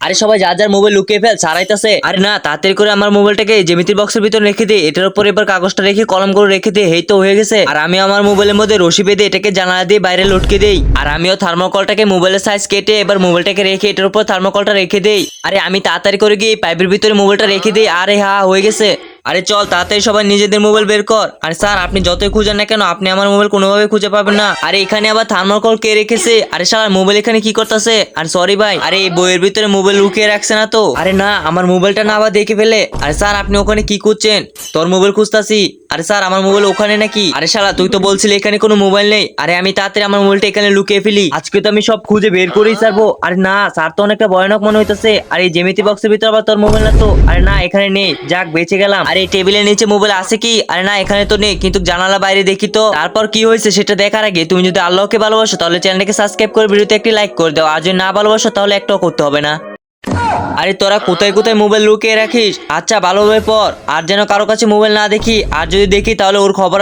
আরে সবাই যার যার মোবাইল লুকিয়ে ফেল, ছাড়াইতেছে। আরে না, তাড়াতাড়ি করে আমার মোবাইলটাকে জ্যামিতির বক্সের ভিতরে রেখে দে, এটার উপর এবার কাগজটা রেখে কলম করে রেখে দে। এই তো হয়ে গেছে। আর আমি আমার মোবাইলের মধ্যে রশি বেঁধে এটাকে জানালা দিয়ে বাইরে লটকে দেই। আর আমিও থার্মোকলটাকে মোবাইলের সাইজ কেটে এবার মোবাইলটাকে রেখে এটার উপর থার্মোকলটা রেখে দেই। আরে আমি তাড়াতাড়ি করে গিয়ে পাইপের ভিতরে মোবাইলটা রেখে দেই। আরে হ্যাঁ, হয়ে গেছে। আরে চল তাড়াতাড়ি সবাই নিজেদের মোবাইল বের কর। আরে স্যার, আপনি যতই খুঁজেন না কেন আপনি আমার মোবাইল কোনোভাবে খুঁজে পাবেন না। আরে এখানে আবার থার্মোকল কে রেখেছে? আরে স্যার, মোবাইল এখানে কি করতেছে? আর সরি ভাই, আরে এই বইয়ের ভিতরে মোবাইল লুকিয়ে রাখছে না তো? আরে না, আমার মোবাইলটা না আবার দেখে ফেলে। আরে স্যার, আপনি ওখানে কি খুঁজছেন? তোর মোবাইল খুঁজতাছি। আরে স্যার, আমার মোবাইল ওখানে নাকি? আরে শালা, তুই তো বলছিলি এখানে কোনো মোবাইল নেই। আরে আমি তাড়াতাড়ি আমার মোবাইলটা এখানে লুকিয়ে ফেলি, আজকে তো আমি সব খুঁজে বের করেই ছাড়বো। আরে না স্যার, তো অনেকটা ভয়ানক মনে হইতেছে। আর এই জ্যামিতি বক্সের ভিতরে আবার তোর মোবাইল না তো? আরে না, এখানে নেই, যাক বেঁচে গেলাম। আরে এই টেবিলের নিচে মোবাইল আছে কি? আরে না, এখানে তো নেই, কিন্তু জানালা বাইরে দেখি তো। তারপর কি হয়েছে সেটা দেখার আগে তুমি যদি আল্লাহকে ভালোবাসো তাহলে চ্যানেলটাকে সাবস্ক্রাইব করে ভিডিওতে একটি লাইক করে দাও। আর যদি না ভালোবাসো তাহলে একটাও করতে হবে না। আরে তোরা কোথায় কোথায় মোবাইল লুকিয়ে রাখিস? আচ্ছা ভালোভাবে পর, আর যেন কারো কাছে মোবাইল না দেখি, আর যদি দেখি তাহলে ওর খবর